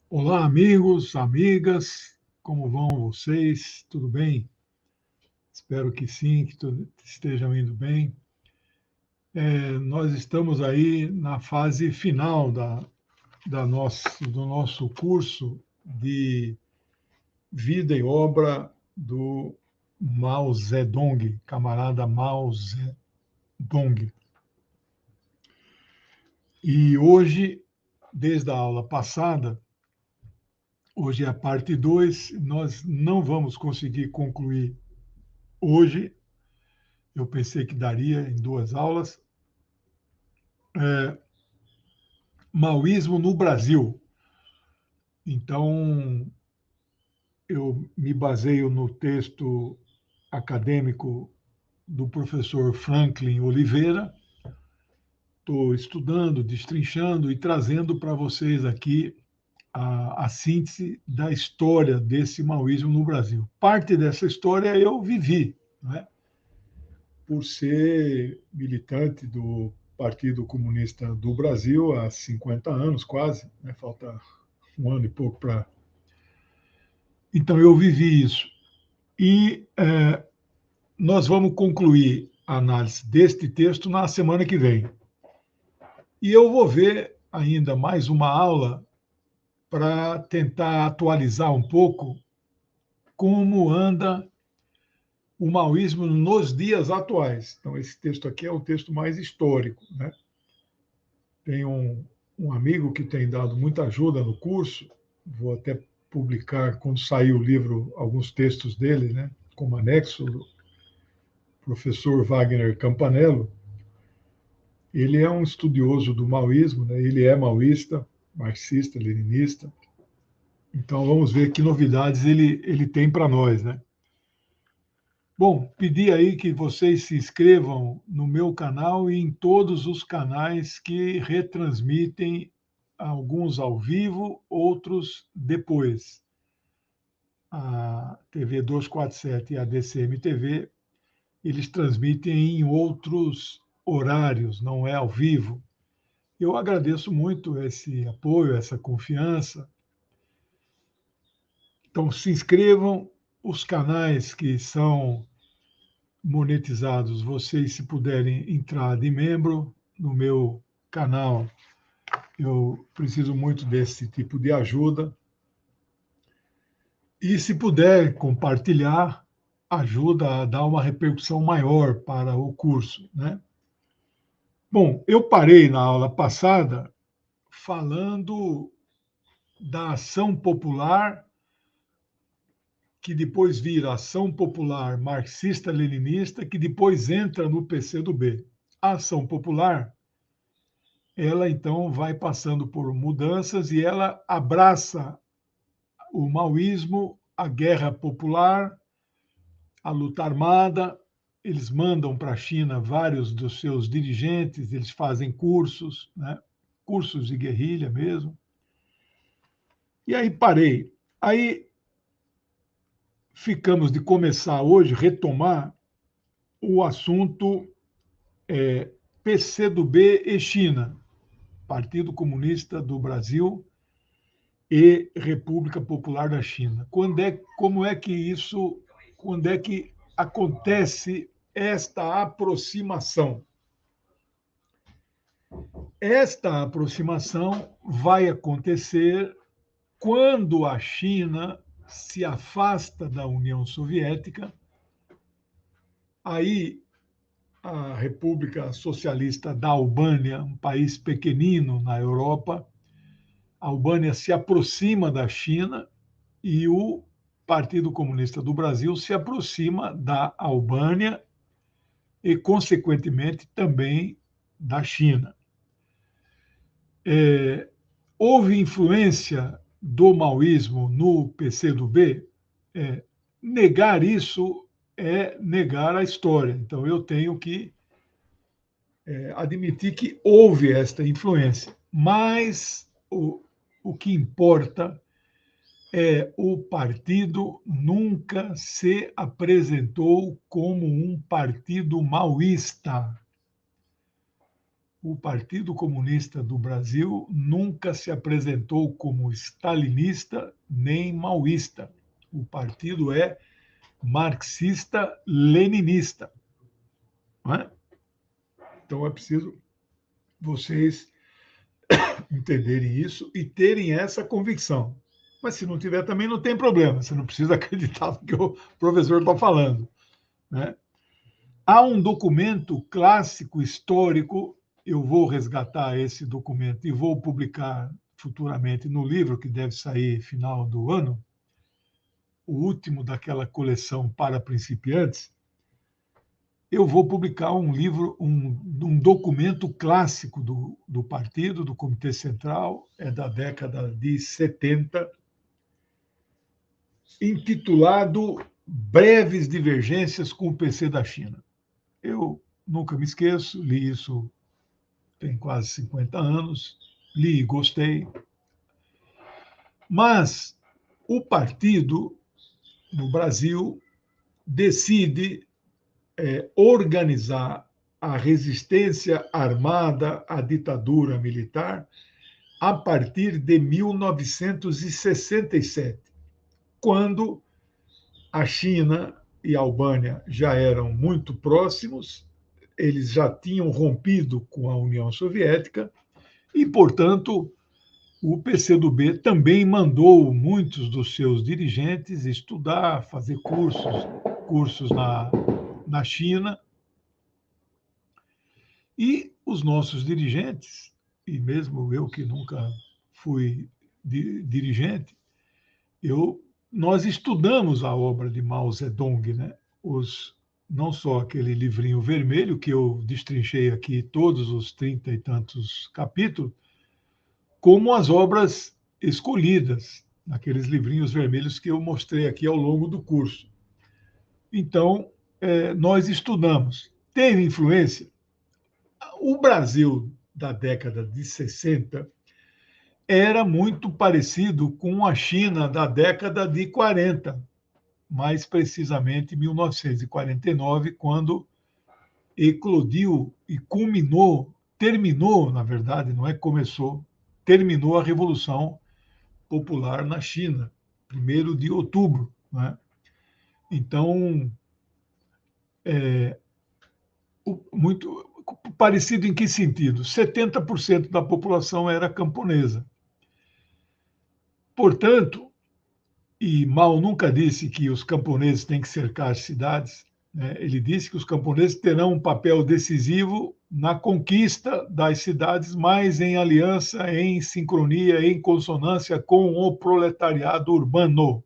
Olá, amigos, amigas, como vão vocês? Tudo bem? Espero que sim, que tudo estejam indo bem. Nós estamos aí na fase final do nosso curso de vida e obra do Mao Zedong, camarada Mao Zedong. E hoje, desde a aula passada, hoje é a parte 2. Nós não vamos conseguir concluir hoje. Eu pensei que daria em 2 aulas. Maoísmo no Brasil. Então, eu me baseio no texto acadêmico do professor Franklin Oliveira. Estou estudando, destrinchando e trazendo para vocês aqui a síntese da história desse maoísmo no Brasil. Parte dessa história eu vivi, né? Por ser militante do Partido Comunista do Brasil há 50 anos, quase, né? Falta um ano e pouco para. Então, eu vivi isso. E nós vamos concluir a análise deste texto na semana que vem. E eu vou ver ainda mais uma aula para tentar atualizar um pouco como anda o maoísmo nos dias atuais. Então, esse texto aqui é o texto mais histórico, né? Tem um amigo que tem dado muita ajuda no curso, vou até publicar, quando sair o livro, alguns textos dele, né, como anexo, o professor Wagner Campanello. Ele é um estudioso do maoísmo, né? Ele é maoísta, marxista, leninista. Então, vamos ver que novidades ele tem para nós, né? Bom, pedi aí que vocês se inscrevam no meu canal e em todos os canais que retransmitem, alguns ao vivo, outros depois. A TV 247 e a DCM TV, eles transmitem em outros horários, não é ao vivo. Eu agradeço muito esse apoio, essa confiança. Então, se inscrevam. Os canais que são monetizados, vocês, se puderem entrar de membro no meu canal, eu preciso muito desse tipo de ajuda. E, se puder compartilhar, ajuda a dar uma repercussão maior para o curso, né? Bom, eu parei na aula passada falando da ação popular, que depois vira Ação Popular Marxista-Leninista, que depois entra no PCdoB. A Ação Popular, ela então vai passando por mudanças e ela abraça o maoísmo, a guerra popular, a luta armada. Eles mandam para a China vários dos seus dirigentes, eles fazem cursos, né? Cursos de guerrilha mesmo. E aí parei. Aí ficamos de começar hoje, retomar o assunto PCdoB e China, Partido Comunista do Brasil e República Popular da China. Quando é que acontece esta aproximação? Esta aproximação vai acontecer quando a China se afasta da União Soviética. Aí a República Socialista da Albânia, um país pequenino na Europa, a Albânia se aproxima da China e o Partido Comunista do Brasil se aproxima da Albânia e, consequentemente, também da China. Houve influência do maoísmo no PCdoB? Negar isso é negar a história. Então, eu tenho que admitir que houve esta influência. Mas o que importa o partido nunca se apresentou como um partido maoísta. o Partido Comunista do Brasil nunca se apresentou como stalinista nem maoísta. O partido é marxista-leninista. Não é? Então é preciso vocês entenderem isso e terem essa convicção. Mas se não tiver também não tem problema, você não precisa acreditar no que o professor está falando. Né? Há um documento clássico histórico, eu vou resgatar esse documento e vou publicar futuramente no livro, que deve sair final do ano, o último daquela coleção para principiantes. Eu vou publicar um livro, um documento clássico do partido, do Comitê Central, é da década de 70, intitulado Breves Divergências com o PC da China. Eu nunca me esqueço, li isso tem quase 50 anos, li e gostei. Mas o partido, no Brasil, decide organizar a resistência armada à ditadura militar a partir de 1967, quando a China e a Albânia já eram muito próximos, eles já tinham rompido com a União Soviética e, portanto, o PCdoB também mandou muitos dos seus dirigentes estudar, fazer cursos na China. E os nossos dirigentes, e mesmo eu que nunca fui dirigente, nós estudamos a obra de Mao Zedong, né? Não só aquele livrinho vermelho, que eu destrinchei aqui todos os 30 e tantos capítulos, como as obras escolhidas, naqueles livrinhos vermelhos que eu mostrei aqui ao longo do curso. Então, nós estudamos. Teve influência? O Brasil da década de 60 era muito parecido com a China da década de 40, mais precisamente 1949, quando eclodiu e terminou, na verdade, não é começou, terminou a Revolução Popular na China, 1º de outubro. Né? Então, muito parecido em que sentido? 70% da população era camponesa. Portanto, e Mao nunca disse que os camponeses têm que cercar as cidades, né? Ele disse que os camponeses terão um papel decisivo na conquista das cidades, mas em aliança, em sincronia, em consonância com o proletariado urbano.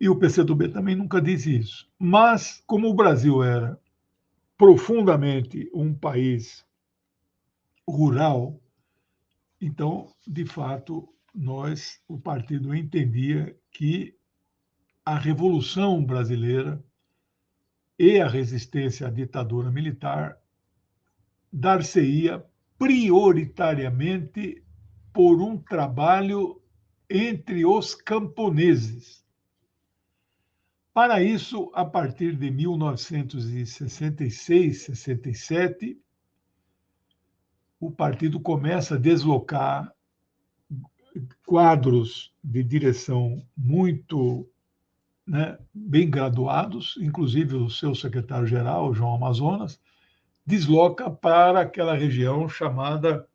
E o PCdoB também nunca disse isso. Mas, como o Brasil era profundamente um país rural, então, de fato, o partido entendia que a Revolução Brasileira e a resistência à ditadura militar dar-se-ia prioritariamente por um trabalho entre os camponeses. Para isso, a partir de 1966, 67, o partido começa a deslocar quadros de direção muito, né, bem graduados, inclusive o seu secretário-geral, João Amazonas, desloca para aquela região chamada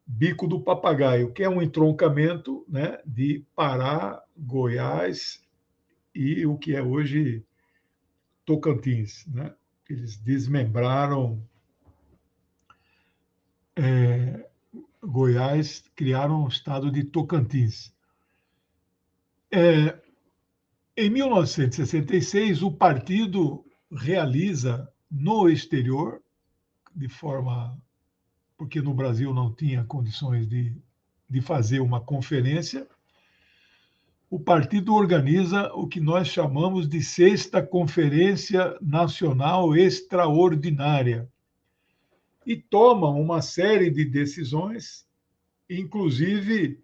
Bico do Papagaio, que é um entroncamento, né, de Pará, Goiás e o que é hoje Tocantins. Né? Eles desmembraram Goiás, criaram o estado de Tocantins. Em 1966, o partido realiza no exterior, porque no Brasil não tinha condições de fazer uma conferência, o partido organiza o que nós chamamos de Sexta Conferência Nacional Extraordinária e toma uma série de decisões, inclusive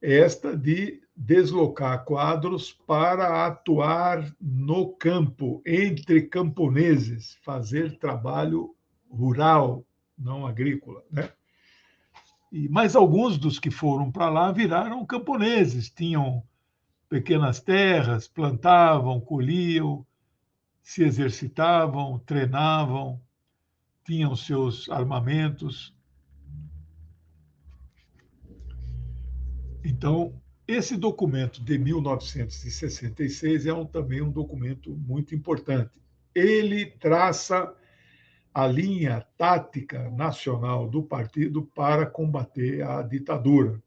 esta de deslocar quadros para atuar no campo, entre camponeses, fazer trabalho rural, não agrícola, né? Mas alguns dos que foram para lá viraram camponeses, tinham pequenas terras, plantavam, colhiam, se exercitavam, treinavam, tinham seus armamentos. Então, esse documento de 1966 é também um documento muito importante. Ele traça a linha tática nacional do partido para combater a ditadura,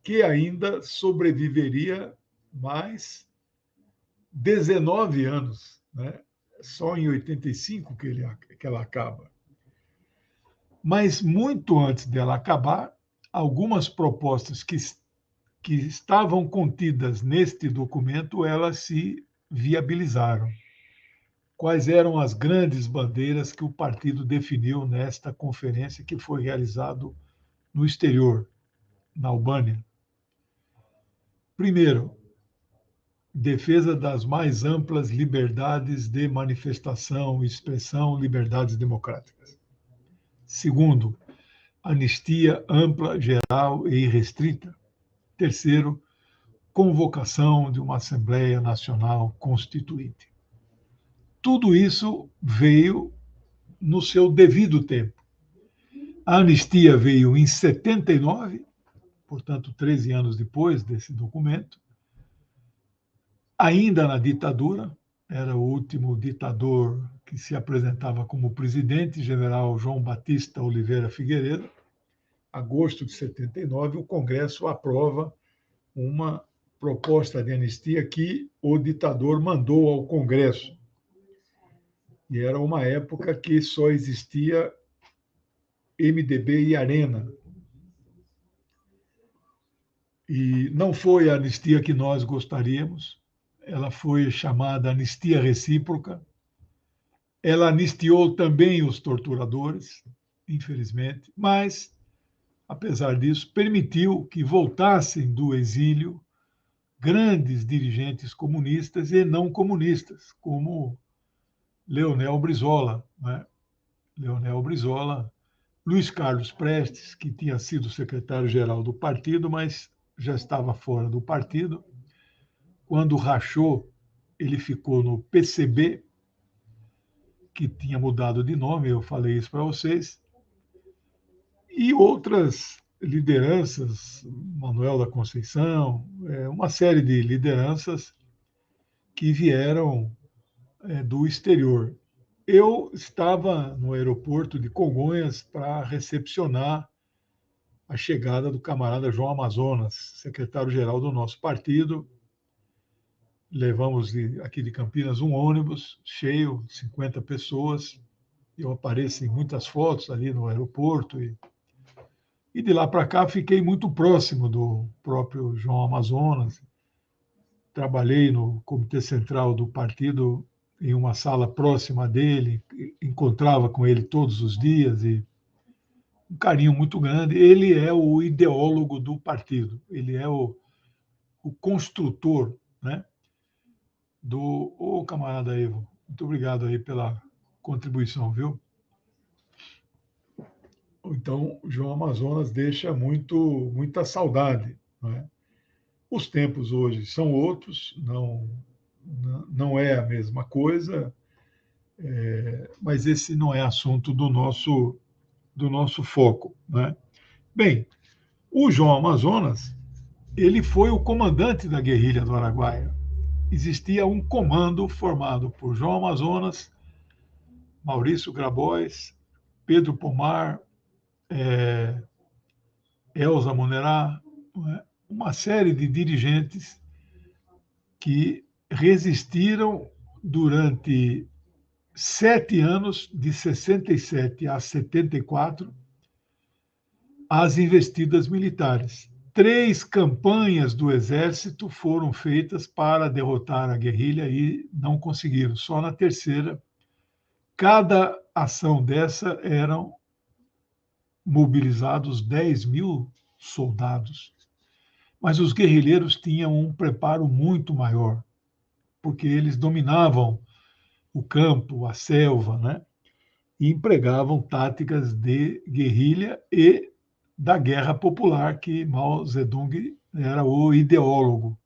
que ainda sobreviveria mais 19 anos, né? Só em 85 que ela acaba. Mas muito antes dela acabar, algumas propostas que estavam contidas neste documento, elas se viabilizaram. Quais eram as grandes bandeiras que o partido definiu nesta conferência que foi realizado no exterior, na Albânia? Primeiro, defesa das mais amplas liberdades de manifestação, expressão, liberdades democráticas. Segundo, anistia ampla, geral e irrestrita. Terceiro, convocação de uma Assembleia Nacional Constituinte. Tudo isso veio no seu devido tempo. A anistia veio em 79, portanto, 13 anos depois desse documento, ainda na ditadura, era o último ditador que se apresentava como presidente, general João Batista Oliveira Figueiredo. Agosto de 79, o Congresso aprova uma proposta de anistia que o ditador mandou ao Congresso. E era uma época que só existia MDB e Arena. E não foi a anistia que nós gostaríamos, ela foi chamada anistia recíproca. Ela anistiou também os torturadores, infelizmente, mas, apesar disso, permitiu que voltassem do exílio grandes dirigentes comunistas e não comunistas, como Leonel Brizola, né? Leonel Brizola, Luiz Carlos Prestes, que tinha sido secretário-geral do partido, mas já estava fora do partido. Quando rachou, ele ficou no PCB, que tinha mudado de nome, eu falei isso para vocês, e outras lideranças, Manuel da Conceição, uma série de lideranças que vieram do exterior. Eu estava no aeroporto de Congonhas para recepcionar a chegada do camarada João Amazonas, secretário-geral do nosso partido. Levamos aqui de Campinas um ônibus cheio, 50 pessoas. Eu apareço em muitas fotos ali no aeroporto. E de lá para cá fiquei muito próximo do próprio João Amazonas. Trabalhei no Comitê Central do partido em uma sala próxima dele, encontrava com ele todos os dias e um carinho muito grande. Ele é o ideólogo do partido, ele é o construtor, né? Camarada Evo, muito obrigado aí pela contribuição, viu? Então, o João Amazonas deixa muita saudade, né? Os tempos hoje são outros, não é a mesma coisa, mas esse não é assunto do nosso foco, né? Bem, o João Amazonas, ele foi o comandante da guerrilha do Araguaia. Existia um comando formado por João Amazonas, Maurício Grabois, Pedro Pomar, Elza Monerá, uma série de dirigentes que resistiram durante 7 anos, de 67 a 74, às investidas militares. 3 campanhas do Exército foram feitas para derrotar a guerrilha e não conseguiram. Só na terceira, cada ação dessa eram mobilizados 10.000 soldados. Mas os guerrilheiros tinham um preparo muito maior, porque eles dominavam o campo, a selva, né? e empregavam táticas de guerrilha e da guerra popular, que Mao Zedong era o ideólogo.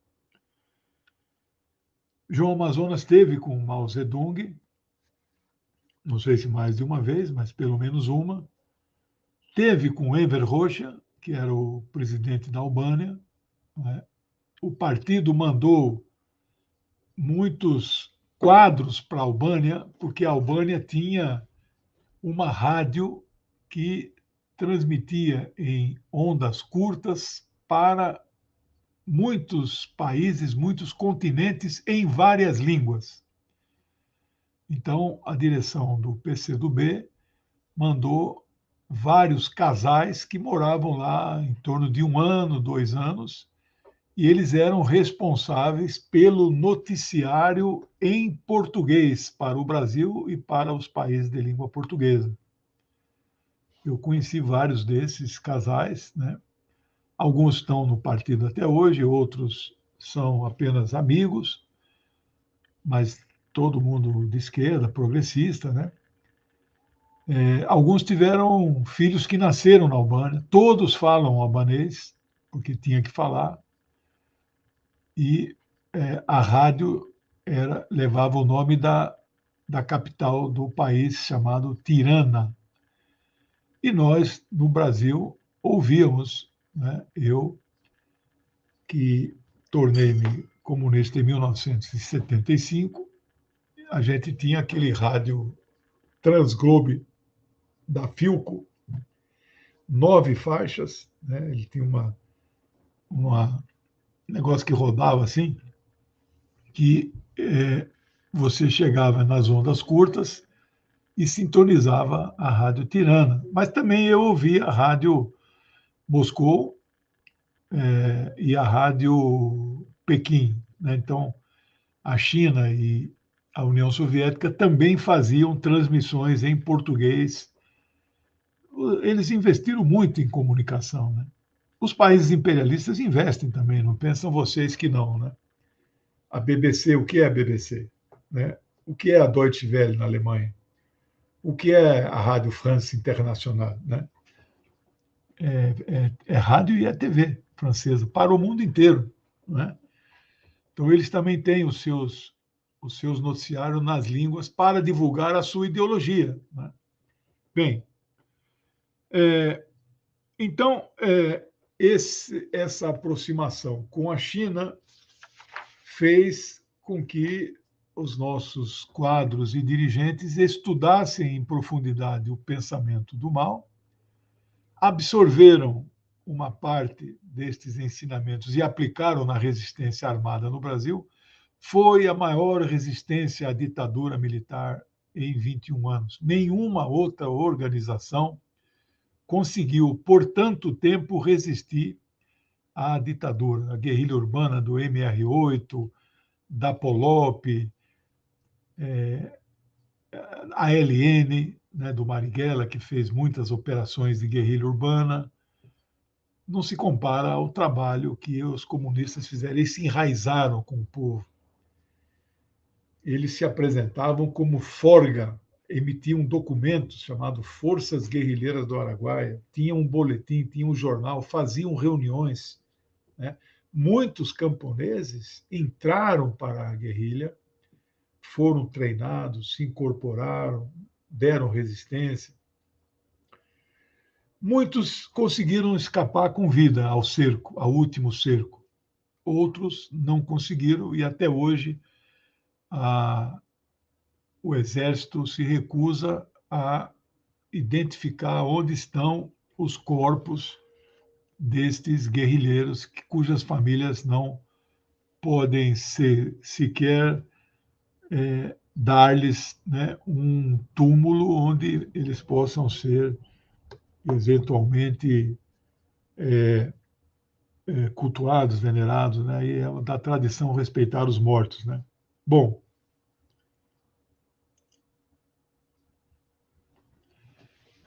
João Amazonas esteve com Mao Zedong, não sei se mais de uma vez, mas pelo menos uma. Teve com Enver Hoxha, que era o presidente da Albânia. Né? O partido mandou muitos quadros para a Albânia, porque a Albânia tinha uma rádio que transmitia em ondas curtas para muitos países, muitos continentes, em várias línguas. Então, a direção do PCdoB mandou vários casais que moravam lá em torno de 1 ano, 2 anos, e eles eram responsáveis pelo noticiário em português para o Brasil e para os países de língua portuguesa. Eu conheci vários desses casais, né? Alguns estão no partido até hoje, outros são apenas amigos, mas todo mundo de esquerda, progressista, né? Alguns tiveram filhos que nasceram na Albânia, todos falam albanês, porque tinha que falar, e a rádio levava o nome da capital do país, chamado Tirana. E nós, no Brasil, ouvíamos, né? Eu, que tornei-me comunista em 1975, a gente tinha aquele rádio Transglobe da Philco, 9 faixas, né? Ele tinha uma negócio que rodava assim, que você chegava nas ondas curtas e sintonizava a Rádio Tirana. Mas também eu ouvia a Rádio Moscou e a Rádio Pequim. Né? Então, a China e a União Soviética também faziam transmissões em português. Eles investiram muito em comunicação. Né? Os países imperialistas investem também, não pensam vocês que não. Né? A BBC, o que é a BBC? Né? O que é a Deutsche Welle na Alemanha? O que é a Rádio France Internacional? Né? É rádio e é TV francesa para o mundo inteiro. Né? Então, eles também têm os seus noticiários nas línguas para divulgar a sua ideologia. Né? Bem, então, essa aproximação com a China fez com que os nossos quadros e dirigentes estudassem em profundidade o pensamento do Mao, absorveram uma parte destes ensinamentos e aplicaram na resistência armada no Brasil. Foi a maior resistência à ditadura militar em 21 anos. Nenhuma outra organização conseguiu, por tanto tempo, resistir à ditadura. A guerrilha urbana do MR8, da Polop, a ALN, né, do Marighella, que fez muitas operações de guerrilha urbana, não se compara ao trabalho que os comunistas fizeram. Eles se enraizaram com o povo. Eles se apresentavam como forga, emitiam documentos chamados Forças Guerrilheiras do Araguaia, tinham um boletim, tinham um jornal, faziam reuniões. Né? Muitos camponeses entraram para a guerrilha, foram treinados, se incorporaram, deram resistência. Muitos conseguiram escapar com vida ao cerco, ao último cerco. Outros não conseguiram e até hoje o Exército se recusa a identificar onde estão os corpos destes guerrilheiros cujas famílias não podem sequer dar-lhes, né, um túmulo onde eles possam ser eventualmente cultuados, venerados, né? E é da tradição respeitar os mortos, né? Bom,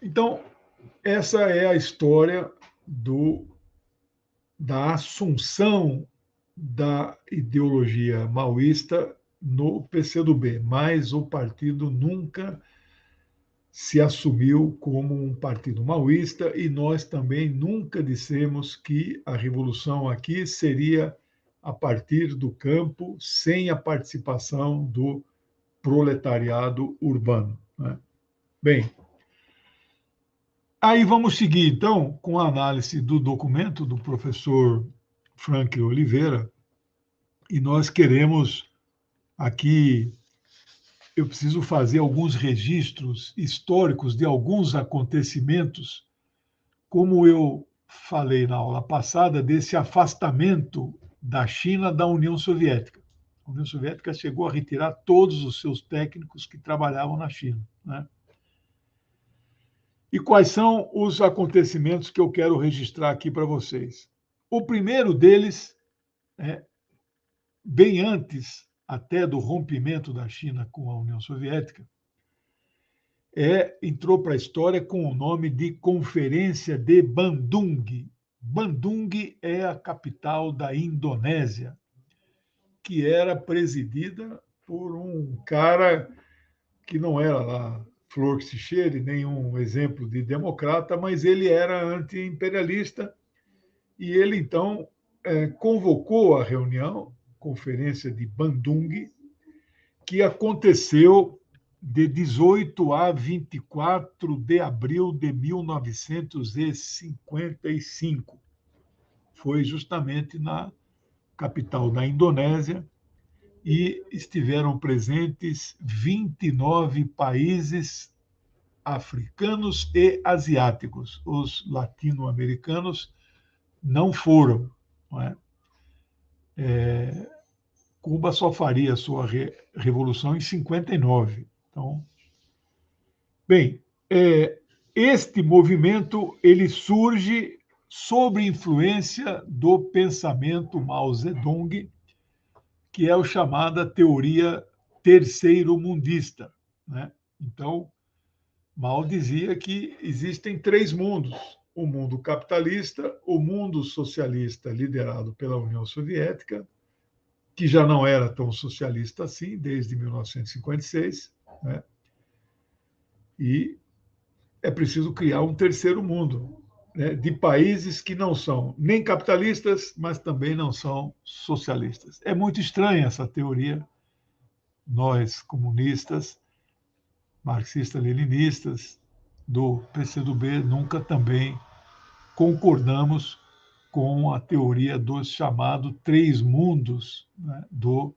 então essa é a história da assunção da ideologia maoísta no PCdoB, mas o partido nunca se assumiu como um partido maoísta e nós também nunca dissemos que a revolução aqui seria a partir do campo, sem a participação do proletariado urbano, né? Bem, aí vamos seguir, então, com a análise do documento do professor Franklin Oliveira, e nós queremos aqui, eu preciso fazer alguns registros históricos de alguns acontecimentos, como eu falei na aula passada, desse afastamento da China da União Soviética. A União Soviética chegou a retirar todos os seus técnicos que trabalhavam na China, né? E quais são os acontecimentos que eu quero registrar aqui para vocês? O primeiro deles, bem antes até do rompimento da China com a União Soviética, entrou para a história com o nome de Conferência de Bandung. Bandung é a capital da Indonésia, que era presidida por um cara que não era lá flor que se cheire, nenhum exemplo de democrata, mas ele era anti-imperialista e ele, então, convocou a reunião, Conferência de Bandung, que aconteceu de 18 a 24 de abril de 1955. Foi justamente na capital da Indonésia e estiveram presentes 29 países africanos e asiáticos. Os latino-americanos não foram, não é? Cuba só faria a sua revolução em 59. Então, bem, este movimento ele surge sob influência do pensamento Mao Zedong, que é a chamada teoria terceiro-mundista, né? Então, Mao dizia que existem três mundos: o mundo capitalista, o mundo socialista liderado pela União Soviética, que já não era tão socialista assim desde 1956, né? E é preciso criar um terceiro mundo, né, de países que não são nem capitalistas, mas também não são socialistas. É muito estranha essa teoria. Nós, comunistas, marxistas-leninistas, do PCdoB, nunca também concordamos com a teoria dos chamados três mundos, né, do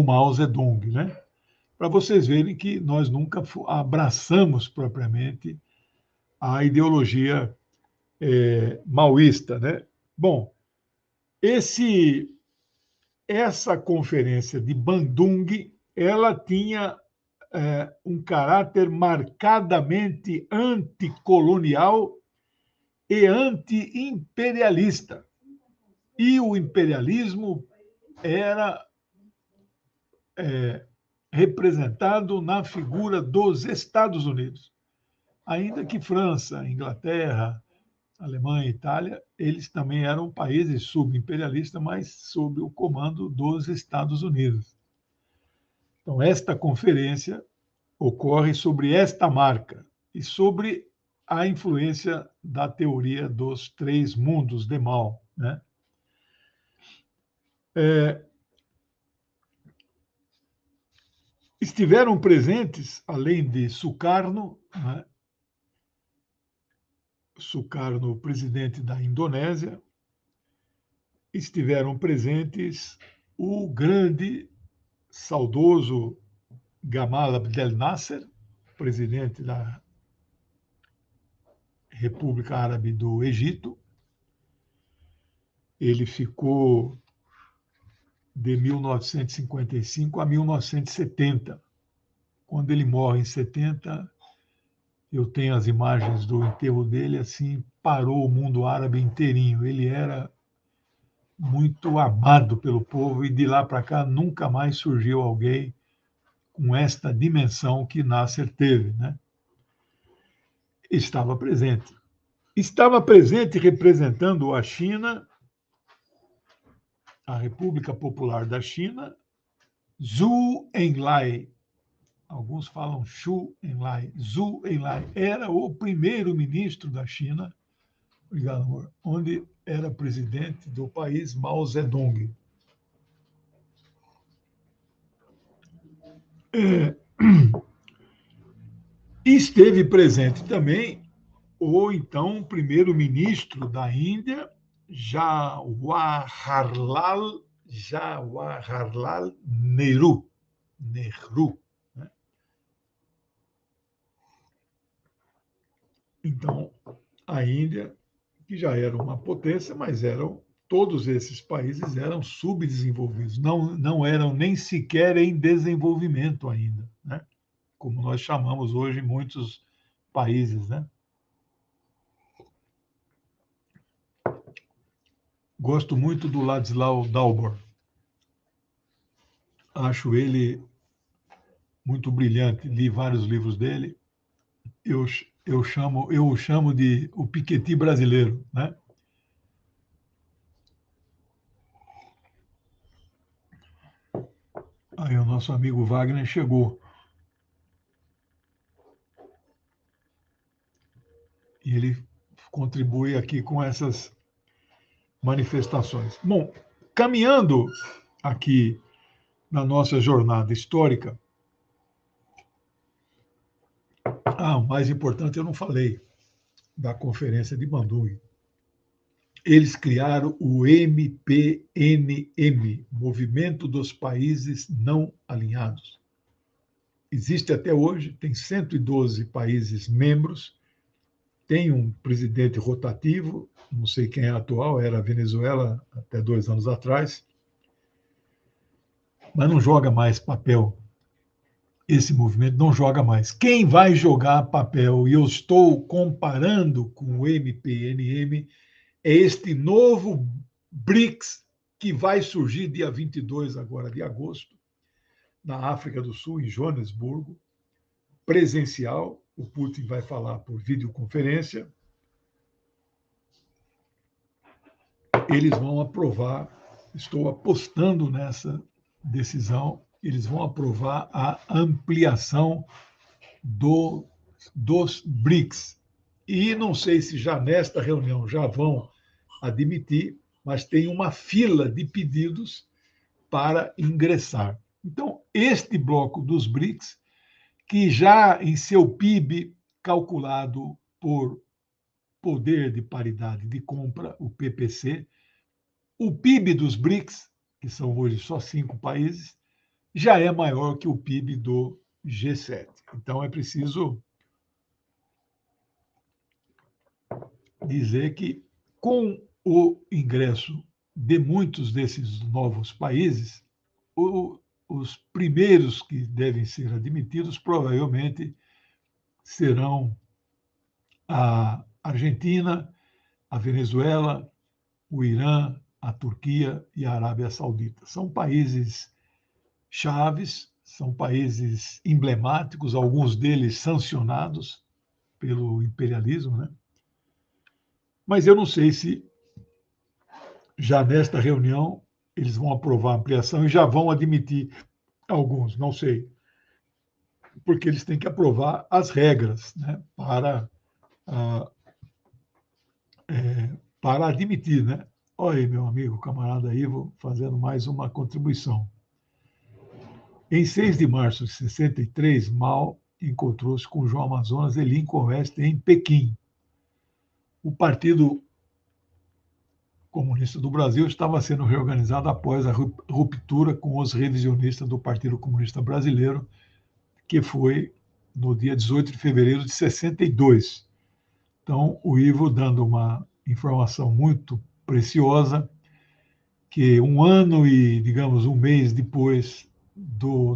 Mao Zedong, né? Para vocês verem que nós nunca abraçamos propriamente a ideologia maoísta, né? Bom, essa conferência de Bandung, ela tinha um caráter marcadamente anticolonial e anti-imperialista. E o imperialismo era representado na figura dos Estados Unidos. Ainda que França, Inglaterra, Alemanha e Itália, eles também eram países subimperialistas, mas sob o comando dos Estados Unidos. Então, esta conferência ocorre sobre esta marca e sobre a influência da teoria dos três mundos de Mao, né? Estiveram presentes, além de Sukarno, né? Sukarno, presidente da Indonésia, estiveram presentes o grande, saudoso Gamal Abdel Nasser, presidente da República Árabe do Egito. Ele ficou de 1955 a 1970. Quando ele morre em 70, eu tenho as imagens do enterro dele, assim, parou o mundo árabe inteirinho. Ele era muito amado pelo povo e de lá para cá nunca mais surgiu alguém com esta dimensão que Nasser teve, né? Estava presente. Estava presente representando a China, a República Popular da China, Zhou Enlai, alguns falam Zhou Enlai, era o primeiro-ministro da China, obrigado, amor, onde era presidente do país Mao Zedong. Esteve presente também o então primeiro-ministro da Índia, Jawaharlal Nehru. Né? Então, a Índia, que já era uma potência, mas todos esses países eram subdesenvolvidos, não eram nem sequer em desenvolvimento ainda, né? Como nós chamamos hoje muitos países, né? Gosto muito do Ladislau Dalbor. Acho ele muito brilhante. Li vários livros dele. Eu o chamo de o Piketty brasileiro, né? Aí o nosso amigo Wagner chegou. E ele contribui aqui com essas manifestações. Bom, caminhando aqui na nossa jornada histórica, o mais importante eu não falei, da Conferência de Bandung. Eles criaram o MPNM, Movimento dos Países Não Alinhados. Existe até hoje, tem 112 países membros, tem um presidente rotativo, não sei quem é atual, era a Venezuela até 2 anos atrás, mas não joga mais papel. Esse movimento não joga mais. Quem vai jogar papel, e eu estou comparando com o MPNM, é este novo BRICS que vai surgir dia 22 agora de agosto, na África do Sul, em Joanesburgo, presencial. O Putin vai falar por videoconferência. Eles vão aprovar, estou apostando nessa decisão, eles vão aprovar a ampliação dos BRICS. E não sei se já nesta reunião já vão admitir, mas tem uma fila de pedidos para ingressar. Então, este bloco dos BRICS, que já em seu PIB calculado por poder de paridade de compra, o PPC, o PIB dos BRICS, que são hoje só 5 países, já é maior que o PIB do G7. Então, é preciso dizer que, com o ingresso de muitos desses novos países, os primeiros que devem ser admitidos provavelmente serão a Argentina, a Venezuela, o Irã, a Turquia e a Arábia Saudita. São países chaves, são países emblemáticos, alguns deles sancionados pelo imperialismo, né? Mas eu não sei se já nesta reunião eles vão aprovar a ampliação e já vão admitir alguns, não sei, porque eles têm que aprovar as regras, né, para admitir, né? Olha aí, meu amigo, camarada Ivo, fazendo mais uma contribuição. Em 6 de março de 63, Mao encontrou-se com João Amazonas e Lincoln West em Pequim. O Partido Comunista do Brasil estava sendo reorganizado após a ruptura com os revisionistas do Partido Comunista Brasileiro, que foi no dia 18 de fevereiro de 62. Então, o Ivo dando uma informação muito preciosa, que um ano e, digamos, um mês depois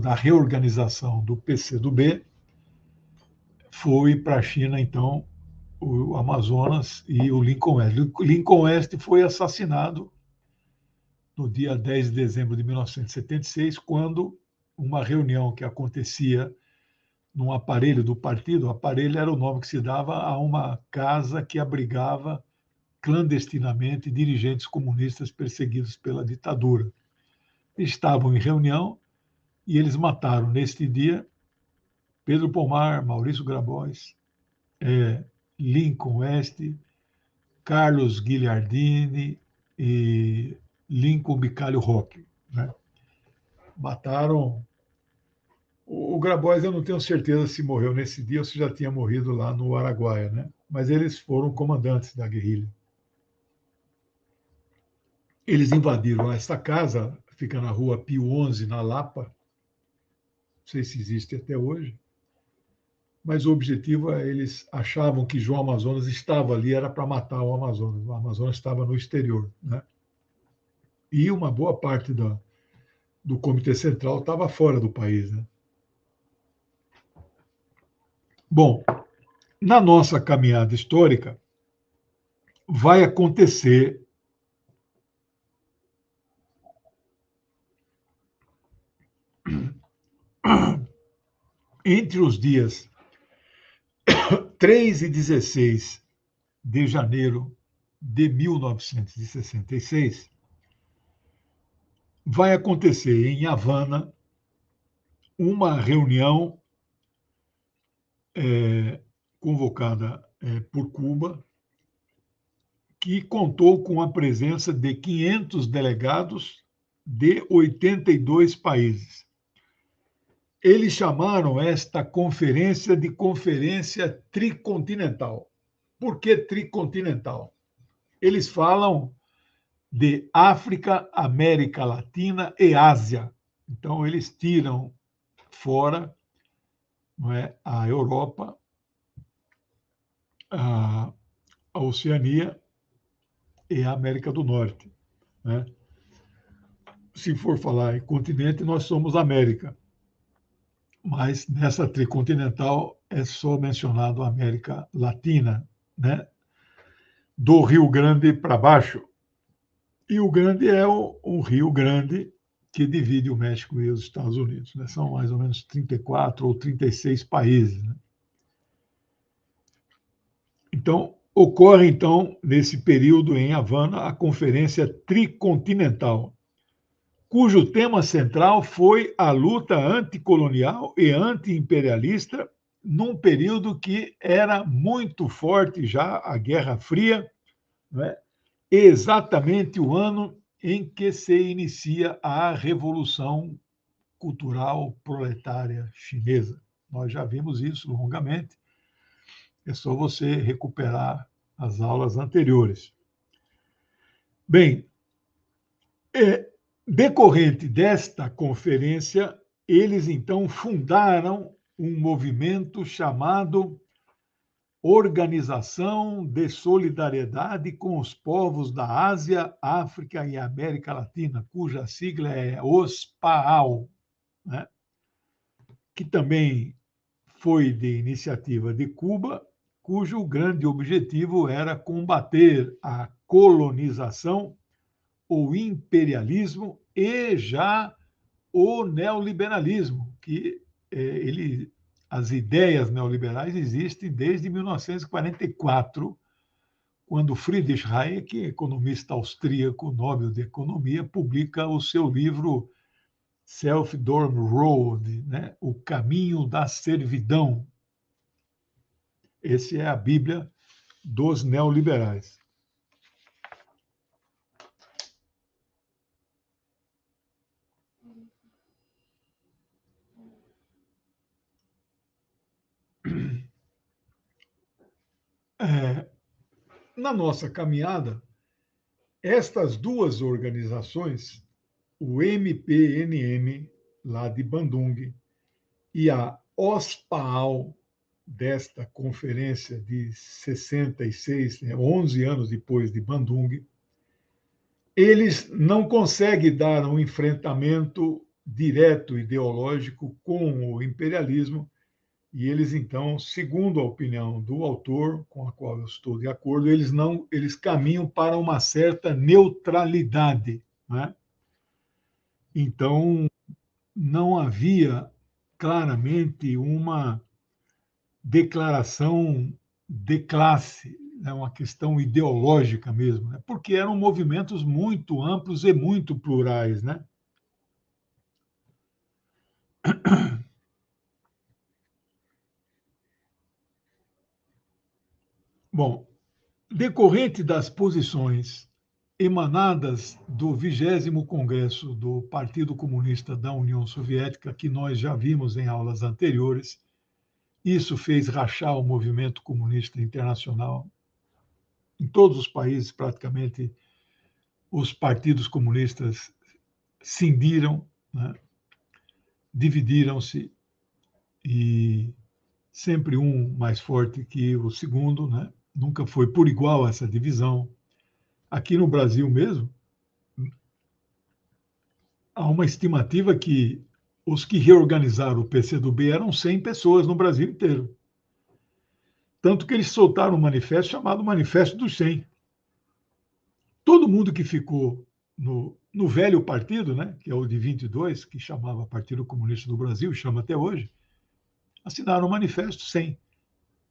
da reorganização do PCdoB, foi para a China, então, o Amazonas e o Lincoln West. Lincoln West foi assassinado no dia 10 de dezembro de 1976, quando uma reunião que acontecia num aparelho do partido, o aparelho era o nome que se dava a uma casa que abrigava clandestinamente dirigentes comunistas perseguidos pela ditadura. Estavam em reunião e eles mataram neste dia Pedro Pomar, Maurício Grabois, Lincoln West, Carlos Guilhardini e Lincoln Bicalho Roque, né? Mataram. O Grabois, eu não tenho certeza se morreu nesse dia ou se já tinha morrido lá no Araguaia, né? Mas eles foram comandantes da guerrilha. Eles invadiram esta casa, fica na rua Pio XI, na Lapa, não sei se existe até hoje, mas o objetivo é eles achavam que João Amazonas estava ali, era para matar o Amazonas estava no exterior, né? E uma boa parte do Comitê Central estava fora do país, né? Bom, na nossa caminhada histórica, vai acontecer entre os dias 3 e 16 de janeiro de 1966, vai acontecer em Havana uma reunião convocada por Cuba, que contou com a presença de 500 delegados de 82 países. Eles chamaram esta conferência de Conferência Tricontinental. Por que tricontinental? Eles falam de África, América Latina e Ásia. Então, eles tiram fora, não é, a Europa, a Oceania e a América do Norte, né? Se for falar em continente, nós somos América, mas nessa tricontinental é só mencionado a América Latina, né? Do Rio Grande para baixo. E o Grande é o Rio Grande que divide o México e os Estados Unidos, né? São mais ou menos 34 ou 36 países, né? Então, ocorre, então, nesse período em Havana, a Conferência Tricontinental, cujo tema central foi a luta anticolonial e antiimperialista, num período que era muito forte já a Guerra Fria, né? Exatamente o ano em que se inicia a Revolução Cultural Proletária Chinesa. Nós já vimos isso longamente, é só você recuperar as aulas anteriores. Bem, decorrente desta conferência, eles então fundaram um movimento chamado Organização de Solidariedade com os Povos da Ásia, África e América Latina, cuja sigla é OSPAAL, né? Que também foi de iniciativa de Cuba, cujo grande objetivo era combater a colonização, o imperialismo e já o neoliberalismo, que as ideias neoliberais existem desde 1944, quando Friedrich Hayek, economista austríaco, Nobel de Economia, publica o seu livro Self-Dorm Road, né? O Caminho da Servidão. Esse é a Bíblia dos neoliberais. Na nossa caminhada, estas duas organizações, o MPNM, lá de Bandung, e a OSPAAL, desta conferência de 66, né, 11 anos depois de Bandung, eles não conseguem dar um enfrentamento direto ideológico com o imperialismo, e eles então, segundo a opinião do autor, com a qual eu estou de acordo, eles caminham para uma certa neutralidade, né? Então, não havia claramente uma declaração de classe, é uma questão ideológica mesmo, né? Porque eram movimentos muito amplos e muito plurais, né? Bom, decorrente das posições emanadas do 20º Congresso do Partido Comunista da União Soviética, que nós já vimos em aulas anteriores, isso fez rachar o movimento comunista internacional. Em todos os países, praticamente, os partidos comunistas cindiram, né? Dividiram-se, e sempre um mais forte que o segundo, né? Nunca foi por igual essa divisão. Aqui no Brasil mesmo, há uma estimativa que os que reorganizaram o PCdoB eram 100 pessoas no Brasil inteiro. Tanto que eles soltaram um manifesto chamado Manifesto dos 100. Todo mundo que ficou no velho partido, né, que é o de 22, que chamava Partido Comunista do Brasil, chama até hoje, assinaram o Manifesto 100.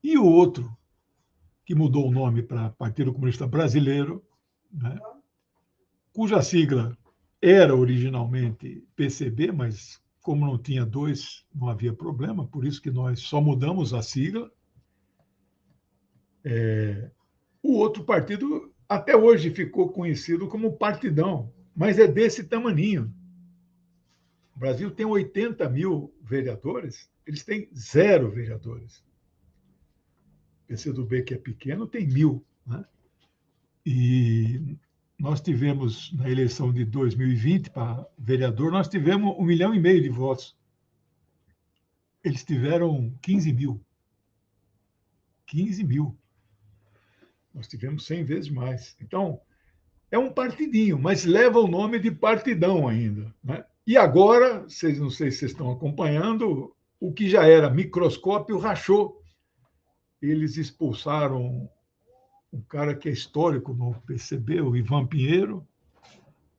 E o outro, que mudou o nome para Partido Comunista Brasileiro, né, cuja sigla era originalmente PCB, mas como não tinha dois, não havia problema, por isso que nós só mudamos a sigla. O outro partido até hoje ficou conhecido como Partidão, mas é desse tamaninho. O Brasil tem 80 mil vereadores, eles têm 0 vereadores. O PCdoB, que é pequeno, tem 1.000. Né? E nós tivemos, na eleição de 2020 para vereador, nós tivemos 1,5 milhão de votos. Eles tiveram 15 mil. 15 mil. Nós tivemos 100 vezes mais. Então, é um partidinho, mas leva o nome de partidão ainda. Né? E agora, não sei se vocês estão acompanhando, o que já era microscópio rachou. Eles expulsaram um cara que é histórico no PCB, o Ivan Pinheiro,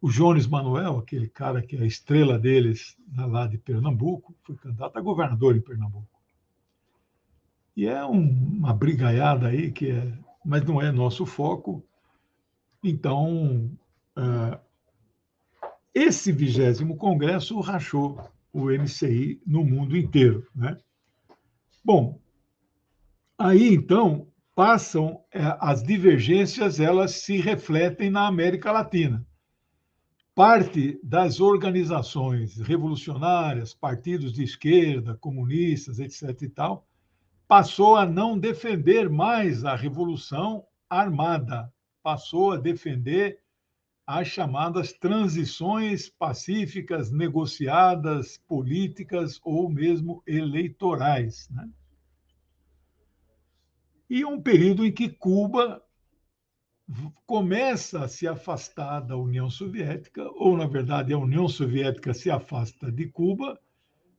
o Jones Manuel, aquele cara que é a estrela deles lá de Pernambuco, foi candidato a governador em Pernambuco. E é uma brigaiada aí, mas não é nosso foco. Então, esse 20º Congresso rachou o MCI no mundo inteiro. Né? Bom, aí então passam as divergências, elas se refletem na América Latina. Parte das organizações revolucionárias, partidos de esquerda, comunistas, etc. e tal, passou a não defender mais a revolução armada, passou a defender as chamadas transições pacíficas, negociadas, políticas ou mesmo eleitorais. Né? E um período em que Cuba começa a se afastar da União Soviética, ou, na verdade, a União Soviética se afasta de Cuba,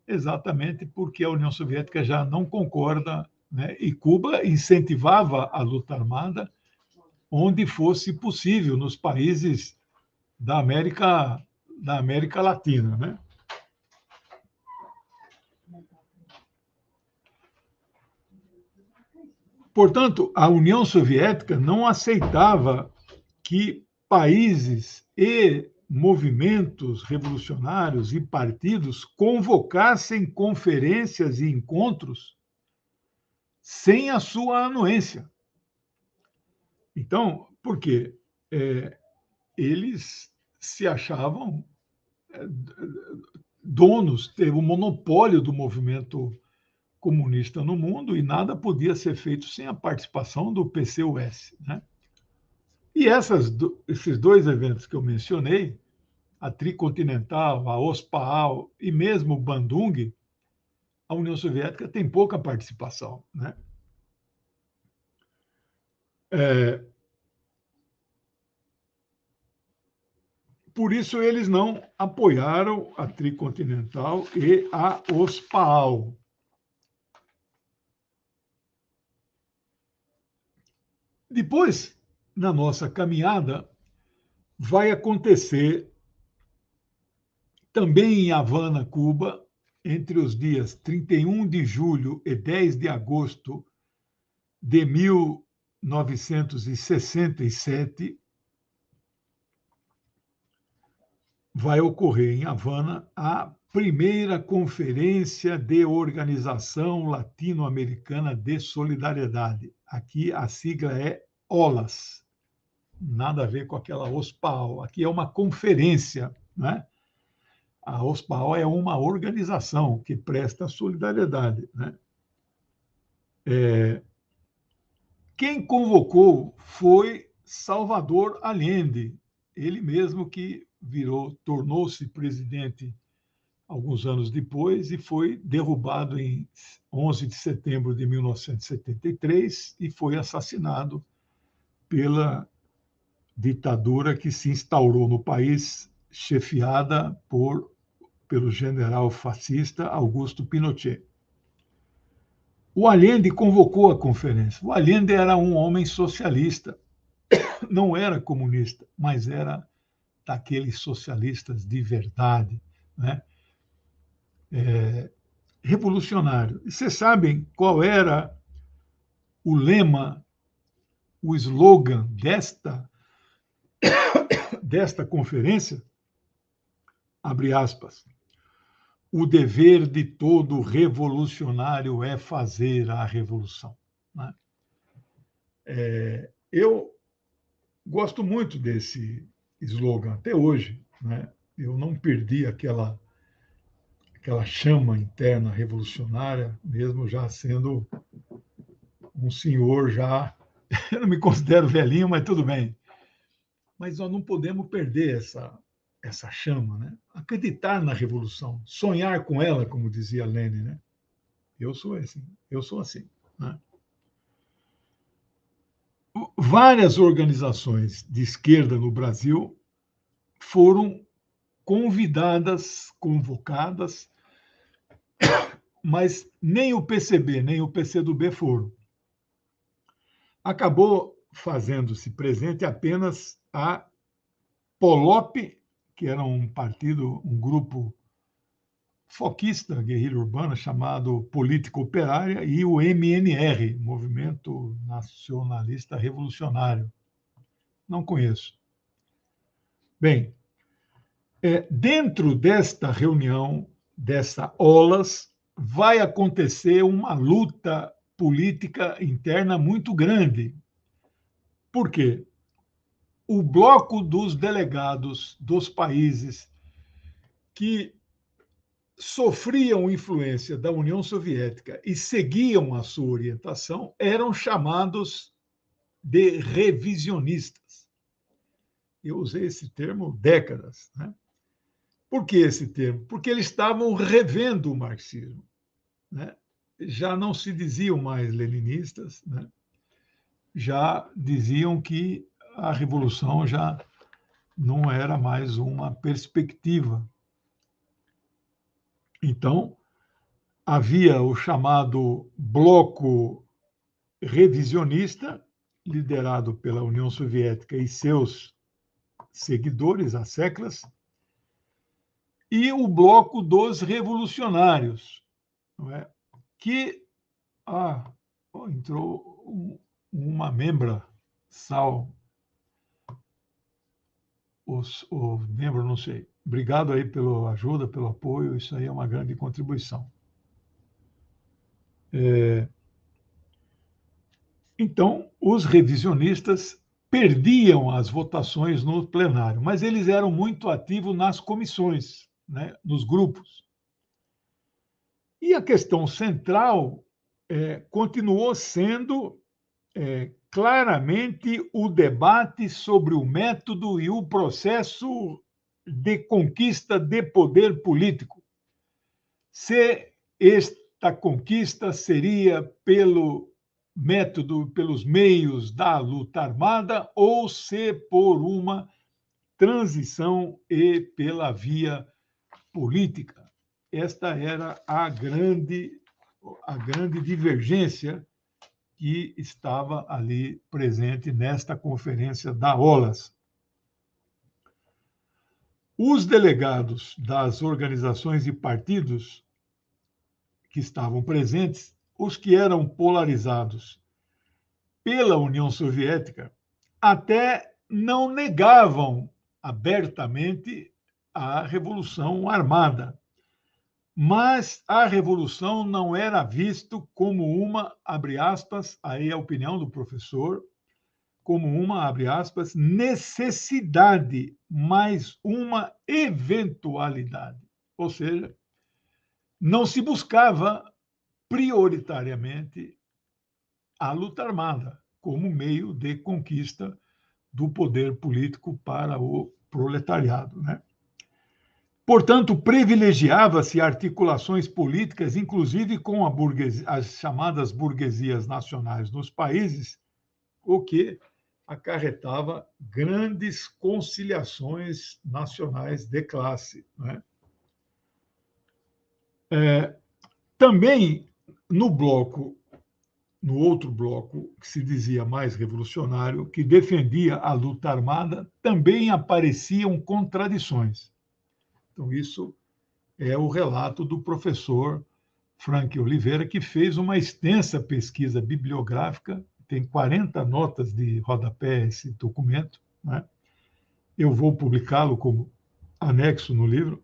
exatamente porque a União Soviética já não concorda, né? E Cuba incentivava a luta armada onde fosse possível, nos países da América Latina. Né? Portanto, a União Soviética não aceitava que países e movimentos revolucionários e partidos convocassem conferências e encontros sem a sua anuência. Então, por quê? Eles se achavam donos, teve o monopólio do movimento comunista no mundo e nada podia ser feito sem a participação do PCUS. Né? E esses dois eventos que eu mencionei, a Tricontinental, a OSPAAL e mesmo o Bandung, a União Soviética tem pouca participação. Né? Por isso, eles não apoiaram a Tricontinental e a OSPAAL. Depois, na nossa caminhada, vai acontecer também em Havana, Cuba, entre os dias 31 de julho e 10 de agosto de 1967, vai ocorrer em Havana a primeira Conferência de Organização Latino-Americana de Solidariedade. Aqui a sigla é OLAS. Nada a ver com aquela OSPAO. Aqui é uma conferência, né? A OSPAO é uma organização que presta solidariedade, né? Quem convocou foi Salvador Allende, ele mesmo que tornou-se presidente alguns anos depois e foi derrubado em 11 de setembro de 1973 e foi assassinado pela ditadura que se instaurou no país, chefiada pelo general fascista Augusto Pinochet. O Allende convocou a conferência. O Allende era um homem socialista, não era comunista, mas era daqueles socialistas de verdade, né? Revolucionário. E vocês sabem qual era o lema, o slogan desta conferência? Abre aspas. O dever de todo revolucionário é fazer a revolução. Né? Eu gosto muito desse slogan até hoje. Né? Eu não perdi aquela chama interna revolucionária, mesmo já sendo um senhor já. Eu não me considero velhinho, mas tudo bem. Mas nós não podemos perder essa chama, né? Acreditar na revolução, sonhar com ela, como dizia Lenin, né? Eu sou assim, né? Várias organizações de esquerda no Brasil foram convocadas, mas nem o PCB, nem o PCdoB foram. Acabou fazendo-se presente apenas a POLOP, que era um partido, um grupo foquista, guerrilha urbana, chamado Política Operária, e o MNR, Movimento Nacionalista Revolucionário. Não conheço. Bem, dentro desta reunião, dessa OLAS, vai acontecer uma luta política interna muito grande. Por quê? O bloco dos delegados dos países que sofriam influência da União Soviética e seguiam a sua orientação eram chamados de revisionistas. Eu usei esse termo décadas. Né? Por que esse termo? Porque eles estavam revendo o marxismo. Né? Já não se diziam mais leninistas, né? Já diziam que a revolução já não era mais uma perspectiva. Então, havia o chamado bloco revisionista, liderado pela União Soviética e seus seguidores, as seclas, e o bloco dos revolucionários, não é? Que entrou uma membra, Sal, o membro, não sei. Obrigado aí pela ajuda, pelo apoio, isso aí é uma grande contribuição. Então, os revisionistas perdiam as votações no plenário, mas eles eram muito ativos nas comissões, né, nos grupos. E a questão central continuou sendo claramente o debate sobre o método e o processo de conquista de poder político. Se esta conquista seria pelo método, pelos meios da luta armada, ou se por uma transição e pela via política. Esta era a grande divergência que estava ali presente nesta conferência da OLAS. Os delegados das organizações e partidos que estavam presentes, os que eram polarizados pela União Soviética, até não negavam abertamente a Revolução Armada, mas a revolução não era visto como uma, abre aspas, aí a opinião do professor, como uma, abre aspas, necessidade, mas uma eventualidade. Ou seja, não se buscava prioritariamente a luta armada como meio de conquista do poder político para o proletariado, né? Portanto, privilegiava-se articulações políticas, inclusive com as chamadas burguesias nacionais nos países, o que acarretava grandes conciliações nacionais de classe, né? Também no bloco, no outro bloco, que se dizia mais revolucionário, que defendia a luta armada, também apareciam contradições. Então, isso é o relato do professor Frank Oliveira, que fez uma extensa pesquisa bibliográfica, tem 40 notas de rodapé esse documento, né? Eu vou publicá-lo como anexo no livro.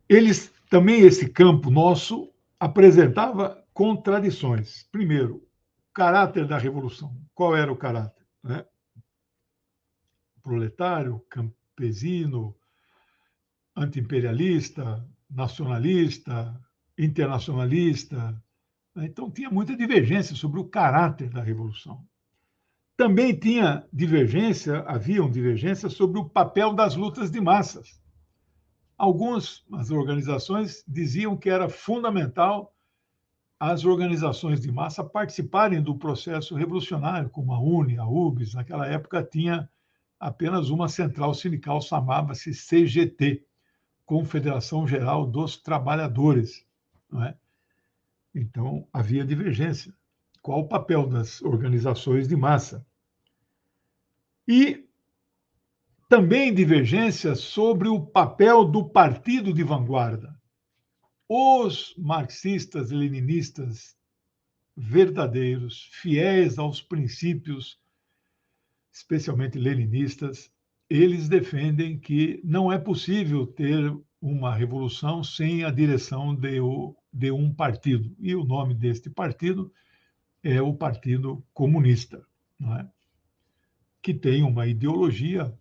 Eles também, esse campo nosso apresentava contradições. Primeiro, o caráter da revolução. Qual era o caráter, né? Proletário, campesino, antiimperialista, nacionalista, internacionalista. Então, tinha muita divergência sobre o caráter da revolução. Também haviam divergências sobre o papel das lutas de massas. Algumas organizações diziam que era fundamental as organizações de massa participarem do processo revolucionário, como a UNE, a UBS. Naquela época tinha apenas uma central sindical, chamava-se CGT, Confederação Geral dos Trabalhadores, não é? Então, havia divergência. Qual o papel das organizações de massa? E também divergência sobre o papel do partido de vanguarda. Os marxistas-leninistas verdadeiros, fiéis aos princípios, especialmente leninistas, eles defendem que não é possível ter uma revolução sem a direção de um partido. E o nome deste partido é o Partido Comunista, não é? Que tem uma ideologia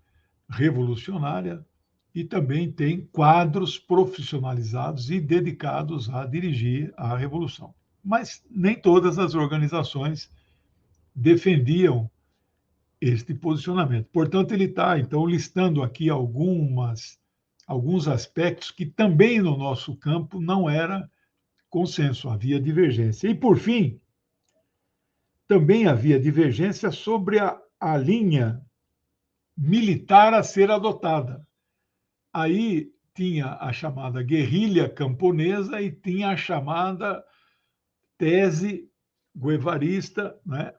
revolucionária e também tem quadros profissionalizados e dedicados a dirigir a revolução. Mas nem todas as organizações defendiam este posicionamento. Portanto, ele está, então, listando aqui alguns aspectos que também no nosso campo não era consenso, havia divergência. E, por fim, também havia divergência sobre a linha militar a ser adotada. Aí tinha a chamada guerrilha camponesa e tinha a chamada tese guevarista, né,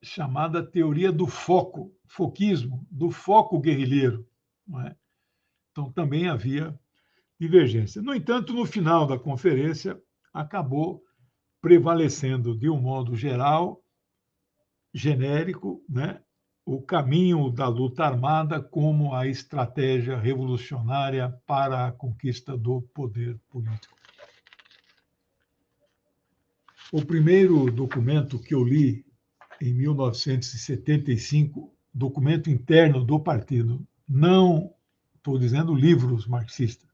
chamada teoria do foco, foquismo, do foco guerrilheiro, não é? Então também havia divergência. No entanto, no final da conferência, acabou prevalecendo de um modo geral, genérico, né, o caminho da luta armada como a estratégia revolucionária para a conquista do poder político. O primeiro documento que eu li em 1975, documento interno do partido, não estou dizendo livros marxistas,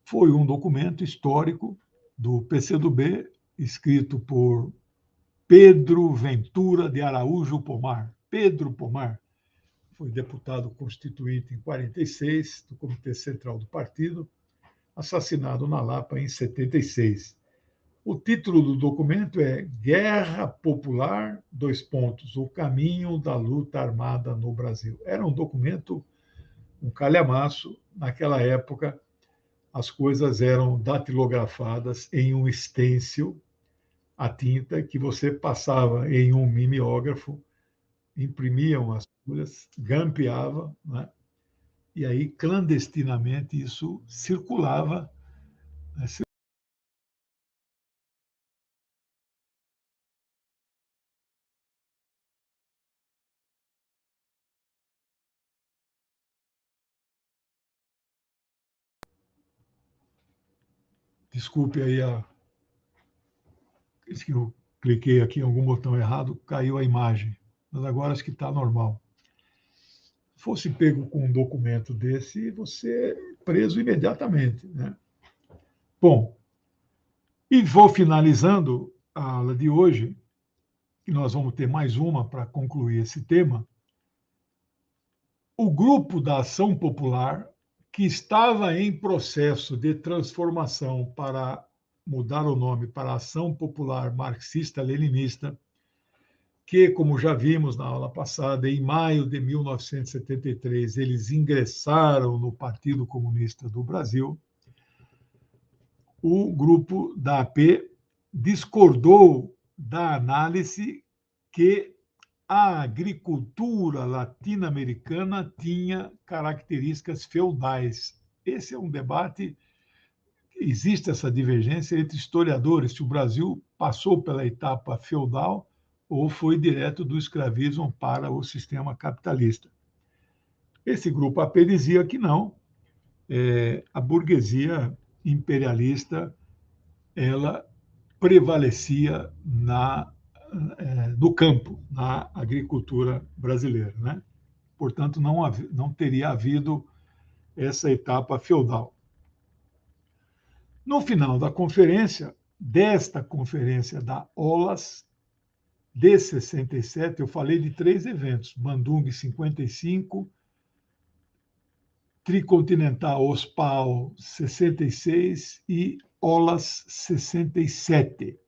foi um documento histórico do PCdoB, escrito por Pedro Ventura de Araújo Pomar. Pedro Pomar foi deputado constituinte em 46, do Comitê Central do Partido, assassinado na Lapa em 76. O título do documento é Guerra Popular, o caminho da luta armada no Brasil. Era um documento, um calhamaço. Naquela época, as coisas eram datilografadas em um stencil, a tinta, que você passava em um mimeógrafo, imprimiam as folhas, grampeava, né? E aí, clandestinamente, isso circulava, né? Desculpe aí que eu cliquei aqui em algum botão errado, caiu a imagem. Mas agora acho que está normal. Se fosse pego com um documento desse, você é preso imediatamente, né? Bom, e vou finalizando a aula de hoje, e nós vamos ter mais uma para concluir esse tema. O grupo da Ação Popular, que estava em processo de transformação para mudar o nome para Ação Popular Marxista-Leninista, que, como já vimos na aula passada, em maio de 1973, eles ingressaram no Partido Comunista do Brasil, o grupo da AP discordou da análise que a agricultura latino-americana tinha características feudais. Esse é um debate, existe essa divergência entre historiadores, se o Brasil passou pela etapa feudal ou foi direto do escravismo para o sistema capitalista. Esse grupo AP dizia que não, a burguesia imperialista ela prevalecia no campo, na agricultura brasileira, né? Portanto, não teria havido essa etapa feudal. No final desta conferência da OLAS, de 67, eu falei de 3 eventos: Bandung 55, Tricontinental OSPAL 66 e OLAS 67.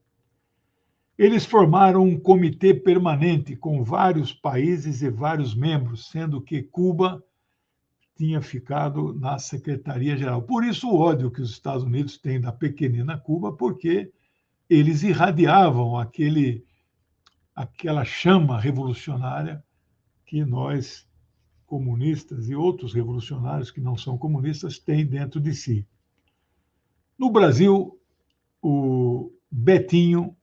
Eles formaram um comitê permanente com vários países e vários membros, sendo que Cuba tinha ficado na Secretaria-Geral. Por isso o ódio que os Estados Unidos têm da pequenina Cuba, porque eles irradiavam aquela chama revolucionária que nós, comunistas e outros revolucionários que não são comunistas, têm dentro de si. No Brasil, o Betinho,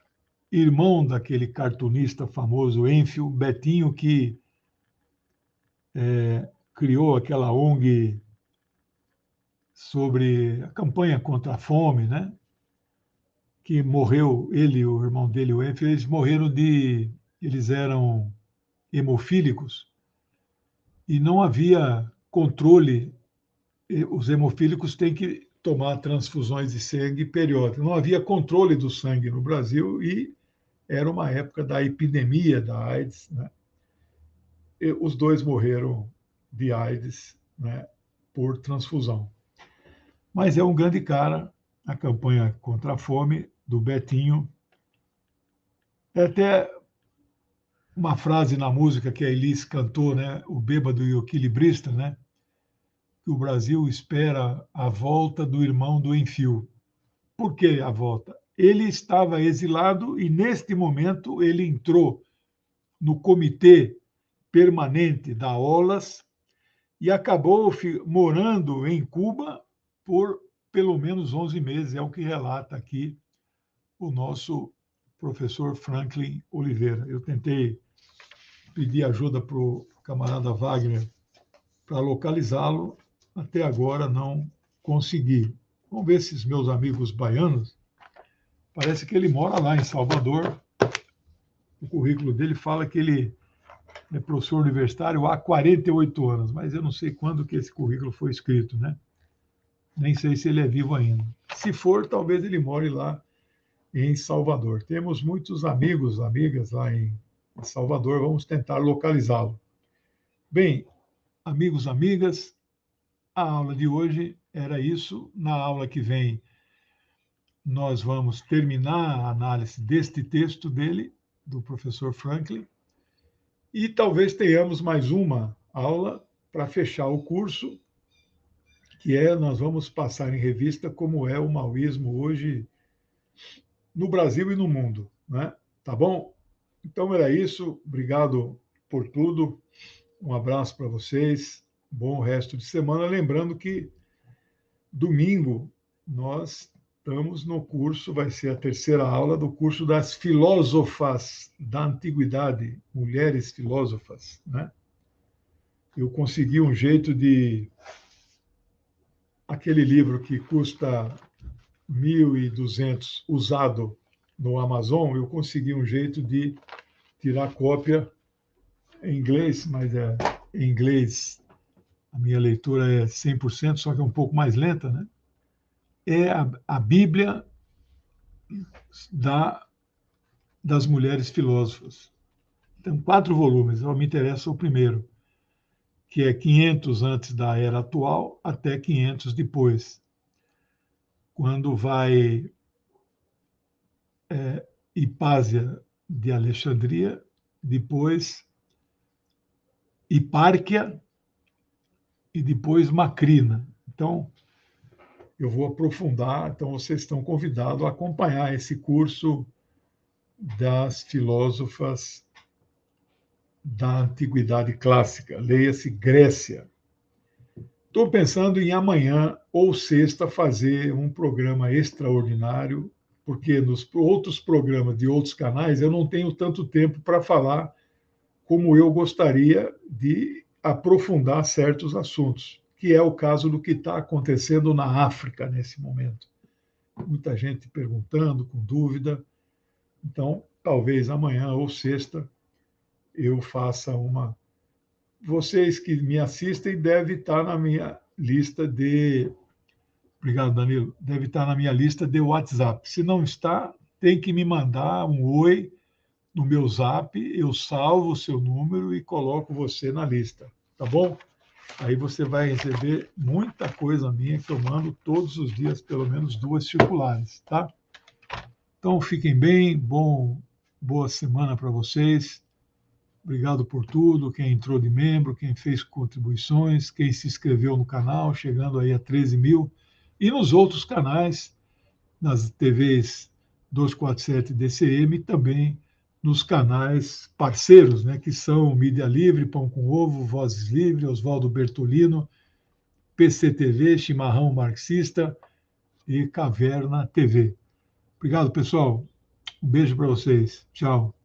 irmão daquele cartunista famoso Enfield, Betinho, que criou aquela ONG sobre a campanha contra a fome, né? Que morreu, ele e o irmão dele, o Enfield, eles eram hemofílicos e não havia controle. Os hemofílicos têm que tomar transfusões de sangue periódicas. Não havia controle do sangue no Brasil e era uma época da epidemia da AIDS, né? E os dois morreram de AIDS, né, por transfusão. Mas é um grande cara, a campanha contra a fome do Betinho. É até uma frase na música que a Elis cantou, né, o bêbado e o equilibrista, né, que o Brasil espera a volta do irmão do Enfield. Por que a volta? Ele estava exilado e, neste momento, ele entrou no comitê permanente da OLAS e acabou morando em Cuba por pelo menos 11 meses, é o que relata aqui o nosso professor Franklin Oliveira. Eu tentei pedir ajuda para o camarada Wagner para localizá-lo, até agora não consegui. Vamos ver se os meus amigos baianos, parece que ele mora lá em Salvador. O currículo dele fala que ele é professor universitário há 48 anos, mas eu não sei quando que esse currículo foi escrito, né? Nem sei se ele é vivo ainda. Se for, talvez ele more lá em Salvador. Temos muitos amigos, amigas lá em Salvador, vamos tentar localizá-lo. Bem, amigos, amigas, a aula de hoje era isso. Na aula que vem, nós vamos terminar a análise deste texto dele, do professor Franklin, e talvez tenhamos mais uma aula para fechar o curso, que nós vamos passar em revista como é o maoísmo hoje no Brasil e no mundo, né? Tá bom? Então era isso. Obrigado por tudo. Um abraço para vocês. Bom resto de semana. Lembrando que domingo nós estamos no curso, vai ser a terceira aula do curso das filósofas da antiguidade, mulheres filósofas, né? Eu consegui um jeito de aquele livro que custa 1.200 usado no Amazon, eu consegui um jeito de tirar cópia em inglês, mas em inglês a minha leitura é 100%, só que é um pouco mais lenta, né? É a Bíblia das mulheres filósofas. Tem 4 volumes, me interessa o primeiro, que é 500 antes da era atual até 500 depois, quando vai Hipásia de Alexandria, depois Hipárquia e depois Macrina. Então, eu vou aprofundar, então vocês estão convidados a acompanhar esse curso das filósofas da Antiguidade Clássica, leia-se Grécia. Estou pensando em amanhã ou sexta fazer um programa extraordinário, porque nos outros programas de outros canais eu não tenho tanto tempo para falar como eu gostaria de aprofundar certos assuntos, que é o caso do que está acontecendo na África nesse momento. Muita gente perguntando, com dúvida. Então, talvez amanhã ou sexta eu faça uma. Vocês que me assistem devem estar na minha lista de. Obrigado, Danilo. Deve estar na minha lista de WhatsApp. Se não está, tem que me mandar um oi no meu Zap, eu salvo o seu número e coloco você na lista, tá bom? Aí você vai receber muita coisa minha que eu mando todos os dias, pelo menos 2 circulares, tá? Então fiquem bem, boa semana para vocês. Obrigado por tudo, quem entrou de membro, quem fez contribuições, quem se inscreveu no canal, chegando aí a 13 mil, e nos outros canais, nas TVs 247 DCM, também nos canais parceiros, né, que são Mídia Livre, Pão com Ovo, Vozes Livre, Oswaldo Bertolino, PCTV, Chimarrão Marxista e Caverna TV. Obrigado, pessoal. Um beijo para vocês. Tchau.